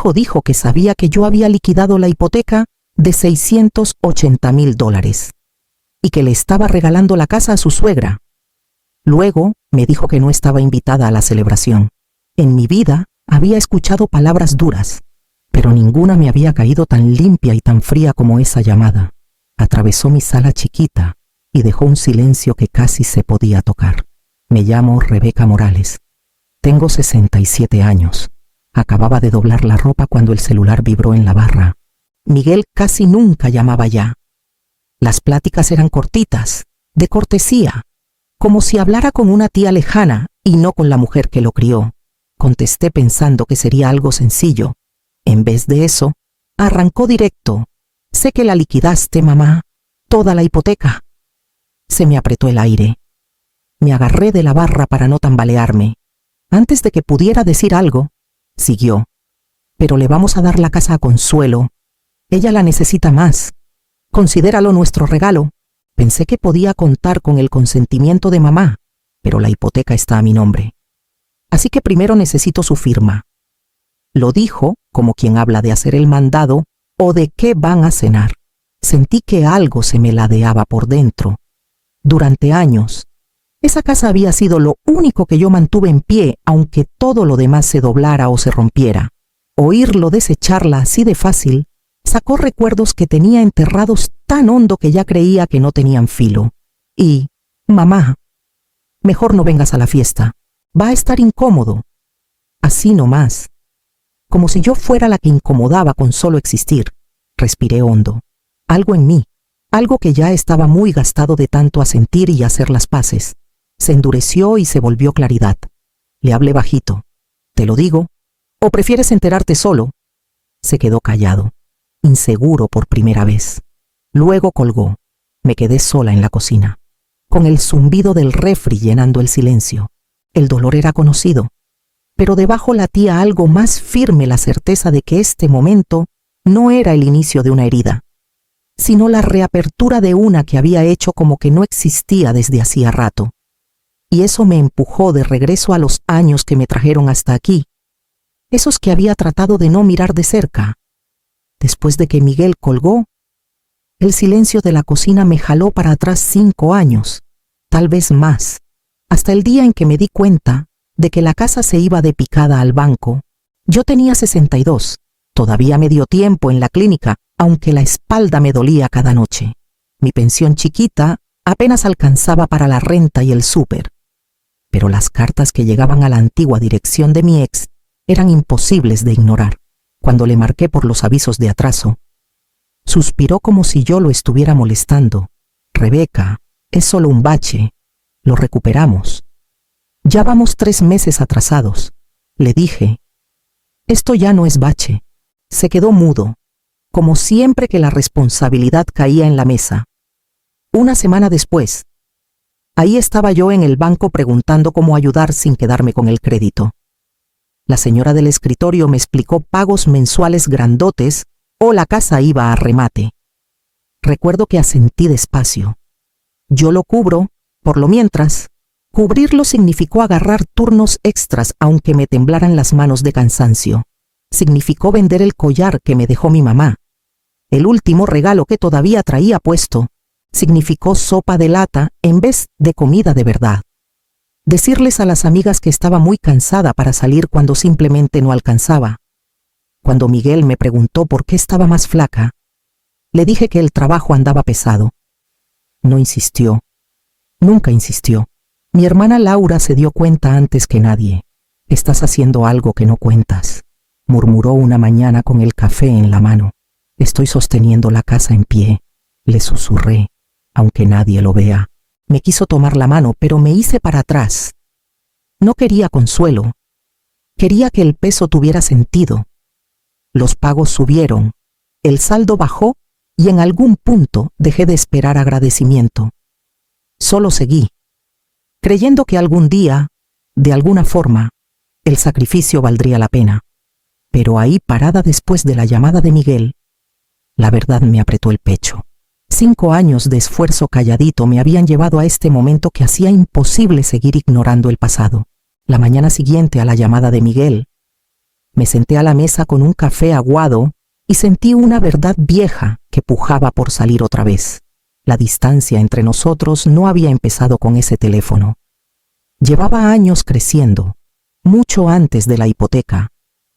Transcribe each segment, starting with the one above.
hijo dijo que sabía que yo había liquidado la hipoteca de $680,000 y que le estaba regalando la casa a su suegra. Luego me dijo que no estaba invitada a la celebración. En mi vida había escuchado palabras duras, pero ninguna me había caído tan limpia y tan fría como esa llamada. Atravesó mi sala chiquita y dejó un silencio que casi se podía tocar. Me llamo Rebeca Morales. Tengo 67 años. Acababa de doblar la ropa cuando el celular vibró en la barra. Miguel casi nunca llamaba ya. Las pláticas eran cortitas, de cortesía, como si hablara con una tía lejana y no con la mujer que lo crió. Contesté pensando que sería algo sencillo. En vez de eso, arrancó directo. Sé que la liquidaste, mamá. Toda la hipoteca. Se me apretó el aire. Me agarré de la barra para no tambalearme. Antes de que pudiera decir algo, siguió. Pero le vamos a dar la casa a Consuelo. Ella la necesita más. Considéralo nuestro regalo. Pensé que podía contar con el consentimiento de mamá, pero la hipoteca está a mi nombre. Así que primero necesito su firma. Lo dijo como quien habla de hacer el mandado o de qué van a cenar. Sentí que algo se me ladeaba por dentro. Durante años, esa casa había sido lo único que yo mantuve en pie, aunque todo lo demás se doblara o se rompiera. Oírlo desecharla así de fácil sacó recuerdos que tenía enterrados tan hondo que ya creía que no tenían filo. Y, mamá, mejor no vengas a la fiesta. Va a estar incómodo. Así nomás. Como si yo fuera la que incomodaba con solo existir. Respiré hondo. Algo en mí, algo que ya estaba muy gastado de tanto asentir y hacer las paces, se endureció y se volvió claridad. Le hablé bajito. ¿Te lo digo? ¿O prefieres enterarte solo? Se quedó callado, inseguro por primera vez. Luego colgó. Me quedé sola en la cocina, con el zumbido del refri llenando el silencio. El dolor era conocido, pero debajo latía algo más firme, la certeza de que este momento no era el inicio de una herida, sino la reapertura de una que había hecho como que no existía desde hacía rato. Y eso me empujó de regreso a los años que me trajeron hasta aquí, esos que había tratado de no mirar de cerca. Después de que Miguel colgó, el silencio de la cocina me jaló para atrás 5 años, tal vez más, hasta el día en que me di cuenta de que la casa se iba de picada al banco. Yo tenía 62, todavía medio tiempo en la clínica, aunque la espalda me dolía cada noche. Mi pensión chiquita apenas alcanzaba para la renta y el súper. Pero las cartas que llegaban a la antigua dirección de mi ex eran imposibles de ignorar. Cuando le marqué por los avisos de atraso, suspiró como si yo lo estuviera molestando. Rebeca, es solo un bache. Lo recuperamos. Ya vamos 3 meses atrasados. Le dije. Esto ya no es bache. Se quedó mudo, como siempre que la responsabilidad caía en la mesa. Una semana después, ahí estaba yo en el banco preguntando cómo ayudar sin quedarme con el crédito. La señora del escritorio me explicó pagos mensuales grandotes o la casa iba a remate. Recuerdo que asentí despacio. Yo lo cubro, por lo mientras. Cubrirlo significó agarrar turnos extras aunque me temblaran las manos de cansancio. Significó vender el collar que me dejó mi mamá. El último regalo que todavía traía puesto. Significó sopa de lata en vez de comida de verdad. Decirles a las amigas que estaba muy cansada para salir cuando simplemente no alcanzaba. Cuando Miguel me preguntó por qué estaba más flaca, le dije que el trabajo andaba pesado. No insistió. Nunca insistió. Mi hermana Laura se dio cuenta antes que nadie. Estás haciendo algo que no cuentas, murmuró una mañana con el café en la mano. Estoy sosteniendo la casa en pie, le susurré, aunque nadie lo vea. Me quiso tomar la mano, pero me hice para atrás. No quería consuelo. Quería que el peso tuviera sentido. Los pagos subieron, el saldo bajó y en algún punto dejé de esperar agradecimiento. Solo seguí, creyendo que algún día, de alguna forma, el sacrificio valdría la pena. Pero ahí, parada después de la llamada de Miguel, la verdad me apretó el pecho. 5 años de esfuerzo calladito me habían llevado a este momento que hacía imposible seguir ignorando el pasado. La mañana siguiente a la llamada de Miguel, Me senté a la mesa con un café aguado y sentí una verdad vieja que pujaba por salir otra vez. La distancia entre nosotros no había empezado con ese teléfono. Llevaba años creciendo, mucho antes de la hipoteca,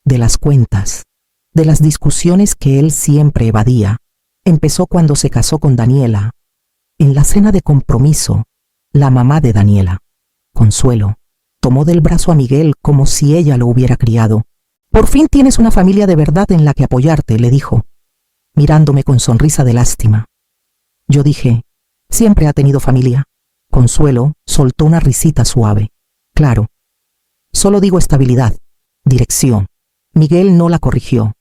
de las cuentas, de las discusiones que él siempre evadía. Empezó cuando se casó con Daniela. En la cena de compromiso, la mamá de Daniela, Consuelo, tomó del brazo a Miguel como si ella lo hubiera criado. «Por fin tienes una familia de verdad en la que apoyarte», le dijo, mirándome con sonrisa de lástima. Yo dije, «Siempre ha tenido familia». Consuelo soltó una risita suave. «Claro. Solo digo estabilidad, dirección». Miguel no la corrigió.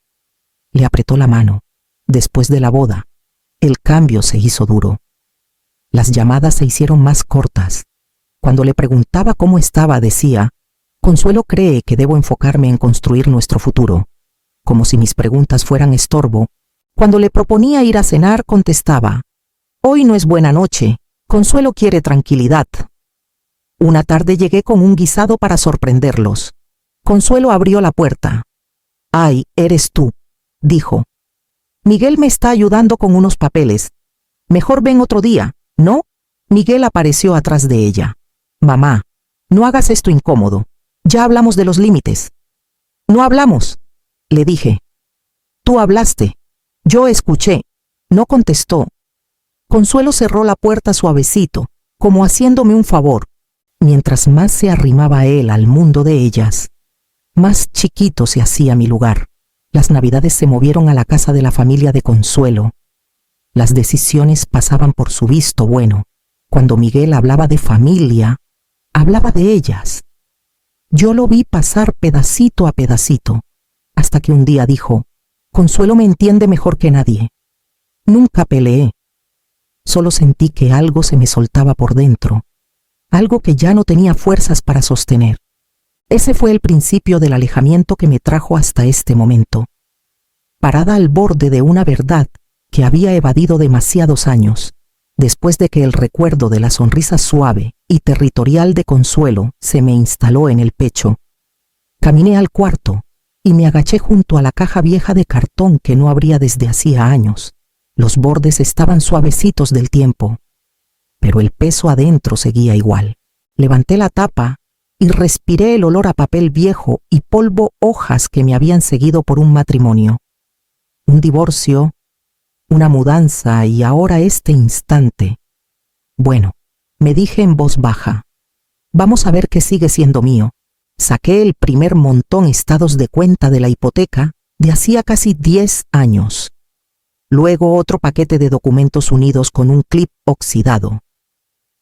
Le apretó la mano. Después de la boda, el cambio se hizo duro. Las llamadas se hicieron más cortas. Cuando le preguntaba cómo estaba, decía, «Consuelo cree que debo enfocarme en construir nuestro futuro», como si mis preguntas fueran estorbo. Cuando le proponía ir a cenar, contestaba, «Hoy no es buena noche, Consuelo quiere tranquilidad». Una tarde llegué con un guisado para sorprenderlos. Consuelo abrió la puerta. «Ay, eres tú», dijo. «Miguel me está ayudando con unos papeles. Mejor ven otro día, ¿no?» Miguel apareció atrás de ella. «Mamá, no hagas esto incómodo. Ya hablamos de los límites». «No hablamos», le dije. «Tú hablaste. Yo escuché». No contestó. Consuelo cerró la puerta suavecito, como haciéndome un favor. Mientras más se arrimaba él al mundo de ellas, más chiquito se hacía mi lugar. Las navidades se movieron a la casa de la familia de Consuelo. Las decisiones pasaban por su visto bueno. Cuando Miguel hablaba de familia, hablaba de ellas. Yo lo vi pasar pedacito a pedacito, hasta que un día dijo, «Consuelo me entiende mejor que nadie». Nunca peleé. Solo sentí que algo se me soltaba por dentro, algo que ya no tenía fuerzas para sostener. Ese fue el principio del alejamiento que me trajo hasta este momento. Parada al borde de una verdad que había evadido demasiados años, después de que el recuerdo de la sonrisa suave y territorial de Consuelo se me instaló en el pecho, caminé al cuarto y me agaché junto a la caja vieja de cartón que no abría desde hacía años. Los bordes estaban suavecitos del tiempo, pero el peso adentro seguía igual. Levanté la tapa y respiré el olor a papel viejo y polvo hojas que me habían seguido por un matrimonio, un divorcio, una mudanza y ahora este instante. Bueno, me dije en voz baja, vamos a ver qué sigue siendo mío. Saqué el primer montón estados de cuenta de la hipoteca de hacía casi 10 años. Luego otro paquete de documentos unidos con un clip oxidado.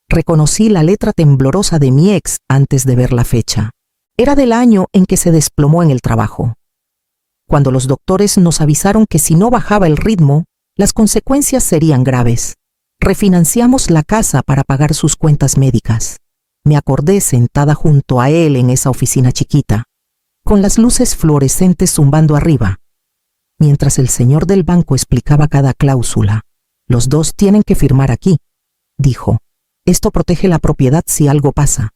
Reconocí la letra temblorosa de mi ex antes de ver la fecha. Era del año en que se desplomó en el trabajo. Cuando los doctores nos avisaron que si no bajaba el ritmo, las consecuencias serían graves. Refinanciamos la casa para pagar sus cuentas médicas. Me acordé sentada junto a él en esa oficina chiquita, con las luces fluorescentes zumbando arriba, mientras el señor del banco explicaba cada cláusula. «Los dos tienen que firmar aquí», dijo. «Esto protege la propiedad si algo pasa.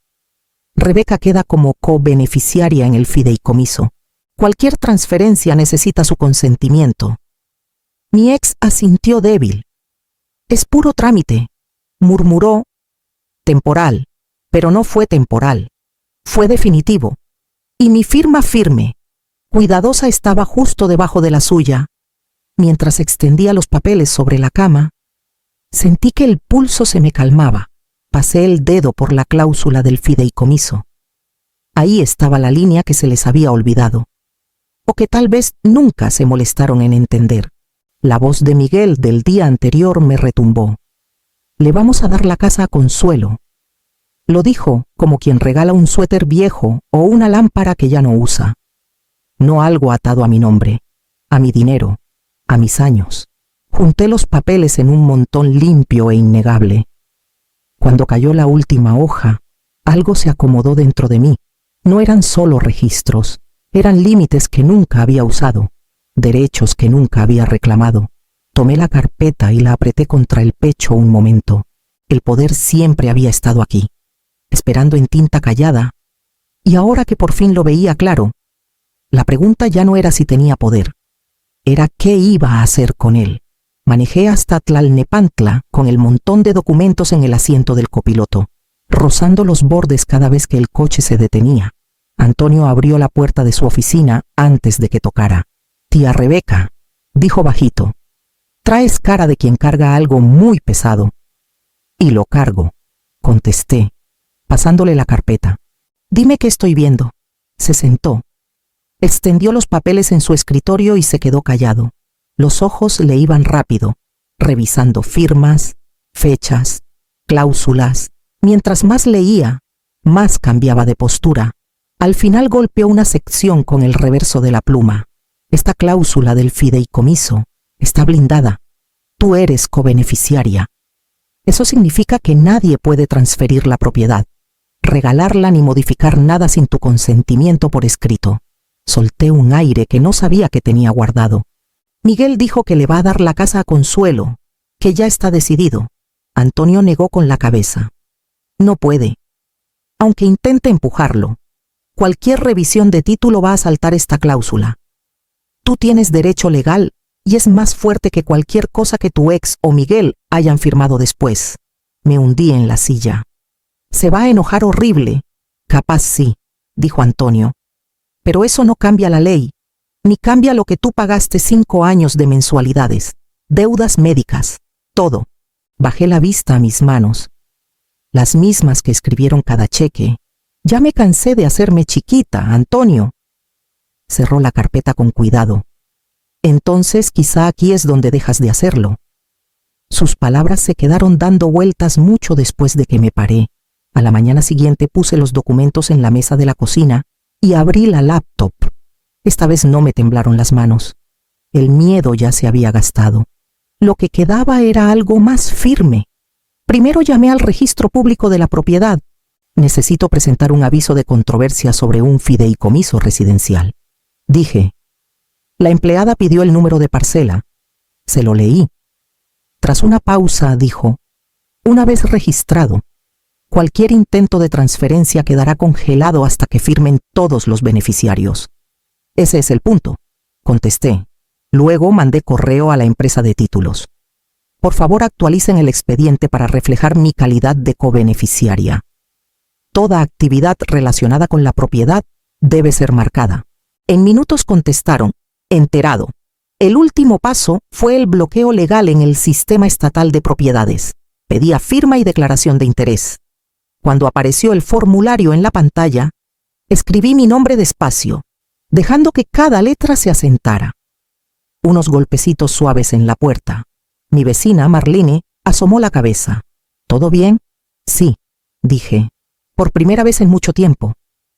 Rebeca queda como co-beneficiaria en el fideicomiso. Cualquier transferencia necesita su consentimiento». Mi ex asintió débil. «Es puro trámite», murmuró. «Temporal, pero no fue temporal. Fue definitivo. Y mi firma firme, cuidadosa, estaba justo debajo de la suya». Mientras extendía los papeles sobre la cama, sentí que el pulso se me calmaba. Pasé el dedo por la cláusula del fideicomiso. Ahí estaba la línea que se les había olvidado, o que tal vez nunca se molestaron en entender. La voz de Miguel del día anterior me retumbó. «Le vamos a dar la casa a Consuelo». Lo dijo como quien regala un suéter viejo o una lámpara que ya no usa. No algo atado a mi nombre, a mi dinero, a mis años. Junté los papeles en un montón limpio e innegable. Cuando cayó la última hoja, algo se acomodó dentro de mí. No eran solo registros, eran límites que nunca había usado, derechos que nunca había reclamado. Tomé la carpeta y la apreté contra el pecho un momento. El poder siempre había estado aquí, esperando en tinta callada, y ahora que por fin lo veía claro, La pregunta ya no era si tenía poder, era qué iba a hacer con él. Manejé hasta Tlalnepantla con el montón de documentos en el asiento del copiloto, rozando los bordes cada vez que el coche se detenía. Antonio abrió la puerta de su oficina antes de que tocara. «Tía Rebeca», dijo bajito, «traes cara de quien carga algo muy pesado». «Y lo cargo», contesté, pasándole la carpeta. «Dime qué estoy viendo». Se sentó. Extendió los papeles en su escritorio y se quedó callado. Los ojos le iban rápido, revisando firmas, fechas, cláusulas. Mientras más leía, más cambiaba de postura. Al final golpeó una sección con el reverso de la pluma. «Esta cláusula del fideicomiso está blindada. Tú eres cobeneficiaria. Eso significa que nadie puede transferir la propiedad, regalarla ni modificar nada sin tu consentimiento por escrito». Solté un aire que no sabía que tenía guardado. «Miguel dijo que le va a dar la casa a Consuelo, que ya está decidido». Antonio negó con la cabeza. «No puede. Aunque intente empujarlo, cualquier revisión de título va a saltar esta cláusula. Tú tienes derecho legal y es más fuerte que cualquier cosa que tu ex o Miguel hayan firmado después». Me hundí en la silla. «Se va a enojar horrible». «Capaz sí», dijo Antonio. «Pero eso no cambia la ley, ni cambia lo que tú pagaste 5 años de mensualidades, deudas médicas, todo». Bajé la vista a mis manos, las mismas que escribieron cada cheque. «Ya me cansé de hacerme chiquita, Antonio». Cerró la carpeta con cuidado. «Entonces quizá aquí es donde dejas de hacerlo». Sus palabras se quedaron dando vueltas mucho después de que me paré. A la mañana siguiente puse los documentos en la mesa de la cocina y abrí la laptop. Esta vez no me temblaron las manos. El miedo ya se había gastado. Lo que quedaba era algo más firme. Primero llamé al registro público de la propiedad. «Necesito presentar un aviso de controversia sobre un fideicomiso residencial», dije. La empleada pidió el número de parcela. Se lo leí. Tras una pausa, dijo: «Una vez registrado, cualquier intento de transferencia quedará congelado hasta que firmen todos los beneficiarios». «Ese es el punto», contesté. Luego mandé correo a la empresa de títulos. «Por favor, actualicen el expediente para reflejar mi calidad de cobeneficiaria. Toda actividad relacionada con la propiedad debe ser marcada». En minutos contestaron: «Enterado». El último paso fue el bloqueo legal en el sistema estatal de propiedades. Pedía firma y declaración de interés. Cuando apareció el formulario en la pantalla, escribí mi nombre despacio, dejando que cada letra se asentara. Unos golpecitos suaves en la puerta. Mi vecina, Marlene, asomó la cabeza. «¿Todo bien?» «Sí», dije. «Por primera vez en mucho tiempo».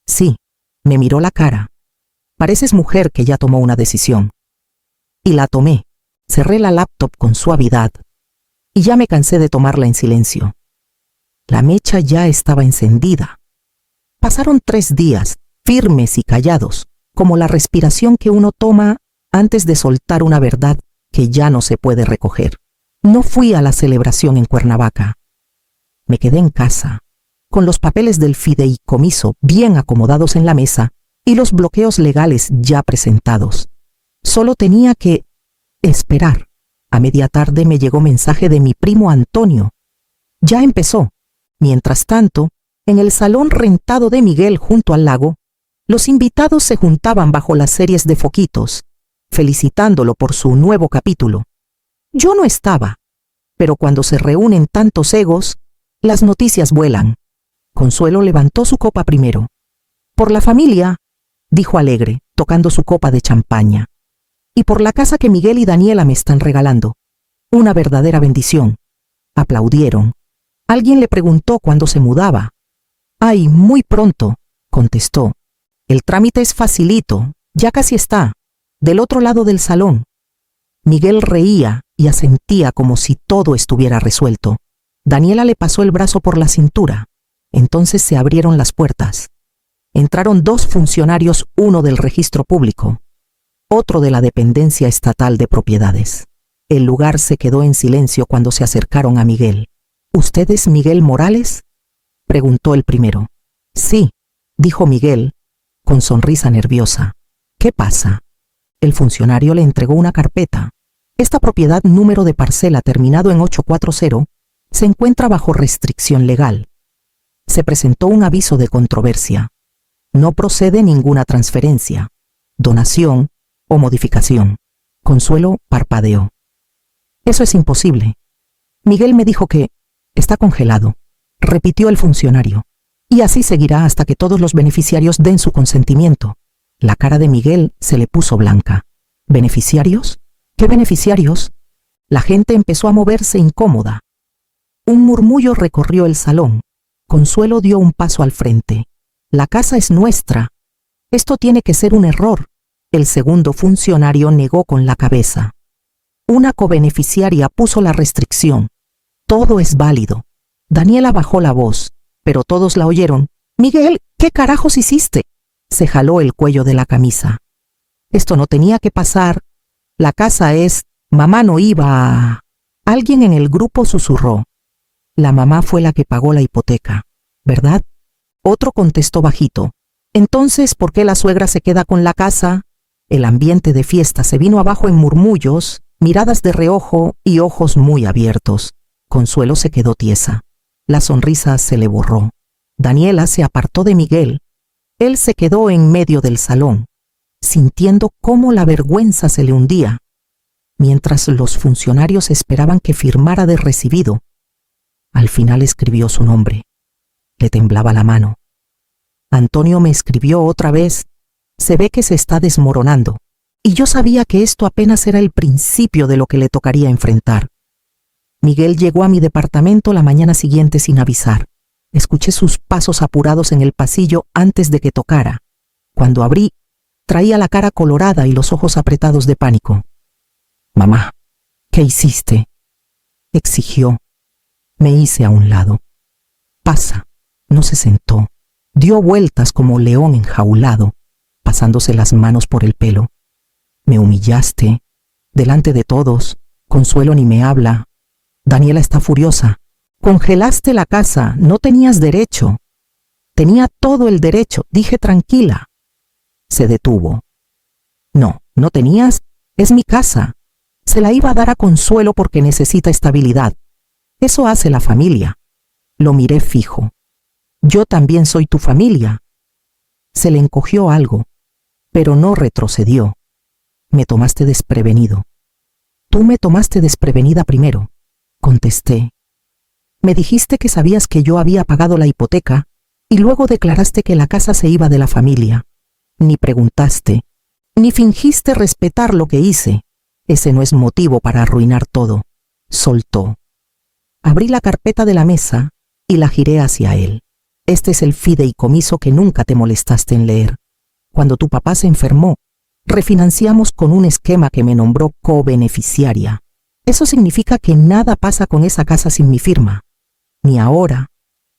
«Sí». Me miró la cara. «Pareces mujer que ya tomó una decisión». Y la tomé. Cerré la laptop con suavidad y ya me cansé de tomarla en silencio. La mecha ya estaba encendida. Pasaron 3 días, firmes y callados, como la respiración que uno toma antes de soltar una verdad que ya no se puede recoger. No fui a la celebración en Cuernavaca. Me quedé en casa, con los papeles del fideicomiso bien acomodados en la mesa y los bloqueos legales ya presentados. Solo tenía que esperar. A media tarde me llegó mensaje de mi primo Antonio. Ya empezó. Mientras tanto, en el salón rentado de Miguel junto al lago, los invitados se juntaban bajo las series de foquitos, felicitándolo por su nuevo capítulo. Yo no estaba, pero cuando se reúnen tantos egos, las noticias vuelan. Consuelo levantó su copa primero. «Por la familia», dijo alegre, tocando su copa de champaña. «Y por la casa que Miguel y Daniela me están regalando. Una verdadera bendición». Aplaudieron. Alguien le preguntó cuándo se mudaba. «Ay, muy pronto», contestó. «El trámite es facilito, ya casi está, del otro lado del salón». Miguel reía y asentía como si todo estuviera resuelto. Daniela le pasó el brazo por la cintura. Entonces se abrieron las puertas. Entraron 2 funcionarios, uno del registro público, otro de la dependencia estatal de propiedades. El lugar se quedó en silencio cuando se acercaron a Miguel. «¿Usted es Miguel Morales?», preguntó el primero. «Sí», dijo Miguel, con sonrisa nerviosa. ¿Qué pasa? El funcionario le entregó una carpeta. Esta propiedad número de parcela terminado en 840 se encuentra bajo restricción legal. Se presentó un aviso de controversia. No procede ninguna transferencia, donación o modificación. Consuelo parpadeó. Eso es imposible. Miguel me dijo que está congelado, repitió el funcionario, y así seguirá hasta que todos los beneficiarios den su consentimiento. La cara de Miguel se le puso blanca. ¿Beneficiarios? ¿Qué beneficiarios? La gente empezó a moverse incómoda. Un murmullo recorrió el salón. Consuelo dio un paso al frente. La casa es nuestra. Esto tiene que ser un error. El segundo funcionario negó con la cabeza. Una cobeneficiaria puso la restricción. Todo es válido. Daniela bajó la voz, pero todos la oyeron. Miguel, ¿qué carajos hiciste? Se jaló el cuello de la camisa. Esto no tenía que pasar. La casa es... Mamá no iba a... Alguien en el grupo susurró. La mamá fue la que pagó la hipoteca, ¿verdad? Otro contestó bajito. Entonces, ¿por qué la suegra se queda con la casa? El ambiente de fiesta se vino abajo en murmullos, miradas de reojo y ojos muy abiertos. Consuelo se quedó tiesa. La sonrisa se le borró. Daniela se apartó de Miguel. Él se quedó en medio del salón, sintiendo cómo la vergüenza se le hundía. Mientras los funcionarios esperaban que firmara de recibido, al final escribió su nombre. Le temblaba la mano. Antonio me escribió otra vez. Se ve que se está desmoronando. Y yo sabía que esto apenas era el principio de lo que le tocaría enfrentar. Miguel llegó a mi departamento la mañana siguiente sin avisar. Escuché sus pasos apurados en el pasillo antes de que tocara. Cuando abrí, traía la cara colorada y los ojos apretados de pánico. Mamá, ¿qué hiciste? Exigió. Me hice a un lado. Pasa. No se sentó. Dio vueltas como león enjaulado, pasándose las manos por el pelo. Me humillaste. Delante de todos. Consuelo ni me habla. Daniela está furiosa. Congelaste la casa. No tenías derecho. Tenía todo el derecho. Dije tranquila. Se detuvo. No, no tenías. Es mi casa. Se la iba a dar a Consuelo porque necesita estabilidad. Eso hace la familia. Lo miré fijo. Yo también soy tu familia. Se le encogió algo, pero no retrocedió. Me tomaste desprevenido. Tú me tomaste desprevenida primero, contesté. Me dijiste que sabías que yo había pagado la hipoteca y luego declaraste que la casa se iba de la familia. Ni preguntaste, ni fingiste respetar lo que hice. Ese no es motivo para arruinar todo. Soltó. Abrí la carpeta de la mesa y la giré hacia él. Este es el fideicomiso que nunca te molestaste en leer. Cuando tu papá se enfermó, refinanciamos con un esquema que me nombró cobeneficiaria. Eso significa que nada pasa con esa casa sin mi firma. Ni ahora,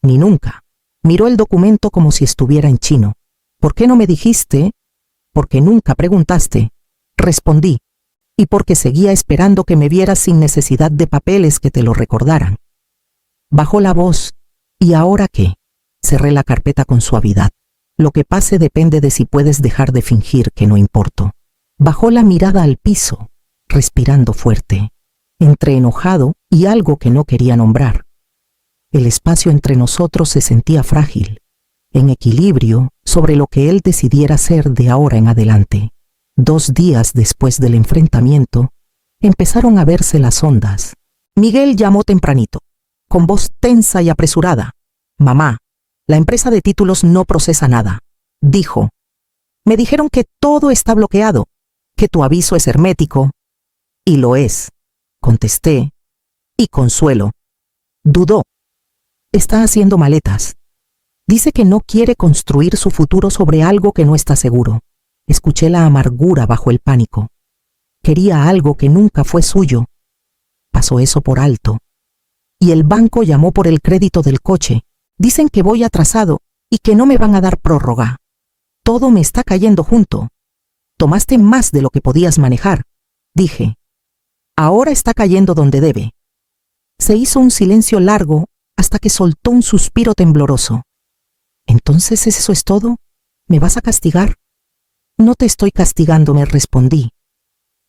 ni nunca. Miró el documento como si estuviera en chino. ¿Por qué no me dijiste? Porque nunca preguntaste. Respondí. Y porque seguía esperando que me vieras sin necesidad de papeles que te lo recordaran. Bajó la voz. ¿Y ahora qué? Cerré la carpeta con suavidad. Lo que pase depende de si puedes dejar de fingir que no importo. Bajó la mirada al piso, respirando fuerte, entre enojado y algo que no quería nombrar. El espacio entre nosotros se sentía frágil, en equilibrio sobre lo que él decidiera hacer de ahora en adelante. 2 días después del enfrentamiento, empezaron a verse las ondas. Miguel llamó tempranito, con voz tensa y apresurada. Mamá, la empresa de títulos no procesa nada, dijo. Me dijeron que todo está bloqueado, que tu aviso es hermético. Y lo es, contesté. Y Consuelo dudó. Está haciendo maletas. Dice que no quiere construir su futuro sobre algo que no está seguro. Escuché la amargura bajo el pánico. Quería algo que nunca fue suyo. Pasó eso por alto. Y el banco llamó por el crédito del coche. Dicen que voy atrasado y que no me van a dar prórroga. Todo me está cayendo junto. Tomaste más de lo que podías manejar, dije. Ahora está cayendo donde debe. Se hizo un silencio largo hasta que soltó un suspiro tembloroso. ¿Entonces eso es todo? ¿Me vas a castigar? No te estoy castigando, me respondí.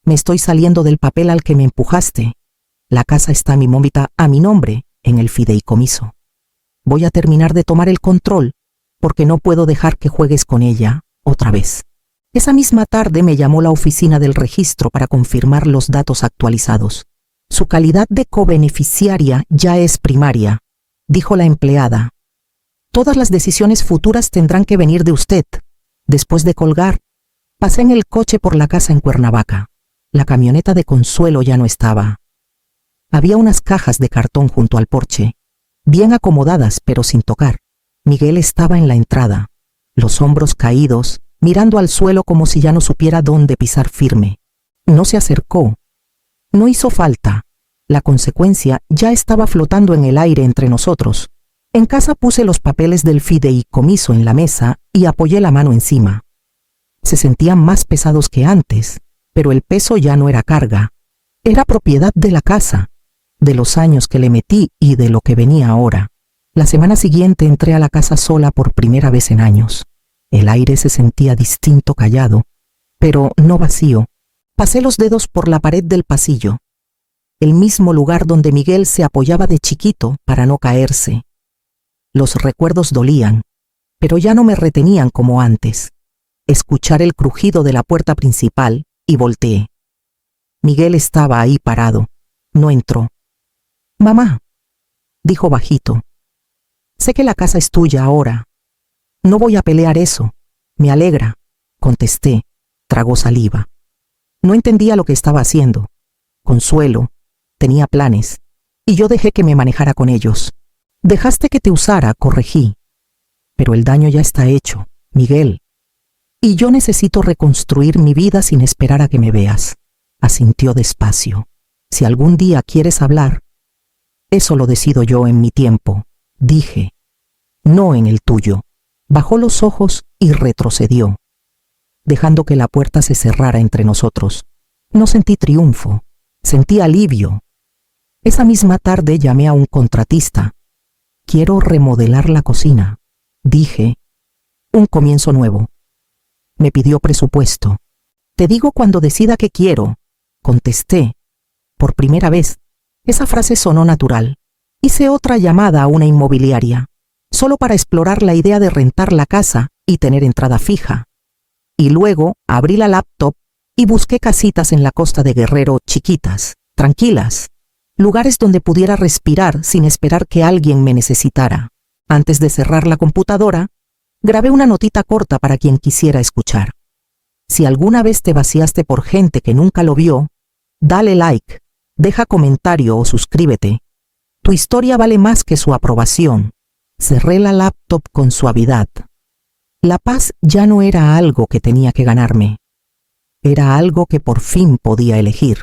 Me estoy saliendo del papel al que me empujaste. La casa está a mi nombre, en el fideicomiso. Voy a terminar de tomar el control, porque no puedo dejar que juegues con ella otra vez. Esa misma tarde me llamó la oficina del registro para confirmar los datos actualizados. Su calidad de cobeneficiaria ya es primaria, dijo la empleada. Todas las decisiones futuras tendrán que venir de usted. Después de colgar, pasé en el coche por la casa en Cuernavaca. La camioneta de Consuelo ya no estaba. Había unas cajas de cartón junto al porche, bien acomodadas pero sin tocar. Miguel estaba en la entrada, los hombros caídos, mirando al suelo como si ya no supiera dónde pisar firme. No se acercó. No hizo falta. La consecuencia ya estaba flotando en el aire entre nosotros. En casa puse los papeles del fideicomiso en la mesa y apoyé la mano encima. Se sentían más pesados que antes, pero el peso ya no era carga. Era propiedad de la casa, de los años que le metí y de lo que venía ahora. La semana siguiente entré a la casa sola por primera vez en años. El aire se sentía distinto, callado, pero no vacío. Pasé los dedos por la pared del pasillo, el mismo lugar donde Miguel se apoyaba de chiquito para no caerse. Los recuerdos dolían, pero ya no me retenían como antes. Escuchar el crujido de la puerta principal y volteé. Miguel estaba ahí parado. No entró. «Mamá», dijo bajito, «sé que la casa es tuya ahora. No voy a pelear eso. Me alegra», contesté. Tragó saliva. No entendía lo que estaba haciendo. Consuelo tenía planes, y yo dejé que me manejara con ellos. «Dejaste que te usara», corregí. «Pero el daño ya está hecho, Miguel. Y yo necesito reconstruir mi vida sin esperar a que me veas», asintió despacio. «Si algún día quieres hablar, eso lo decido yo en mi tiempo», dije. «No en el tuyo». Bajó los ojos y retrocedió, dejando que la puerta se cerrara entre nosotros. No sentí triunfo, sentí alivio. Esa misma tarde llamé a un contratista. «Quiero remodelar la cocina», dije. «Un comienzo nuevo». Me pidió presupuesto. «Te digo cuando decida qué quiero», contesté. Por primera vez, esa frase sonó natural. Hice otra llamada a una inmobiliaria, solo para explorar la idea de rentar la casa y tener entrada fija. Y luego abrí la laptop y busqué casitas en la costa de Guerrero, chiquitas, tranquilas, lugares donde pudiera respirar sin esperar que alguien me necesitara. Antes de cerrar la computadora, grabé una notita corta para quien quisiera escuchar. Si alguna vez te vaciaste por gente que nunca lo vio, dale like, deja comentario o suscríbete. Tu historia vale más que su aprobación. Cerré la laptop con suavidad. La paz ya no era algo que tenía que ganarme. Era algo que por fin podía elegir.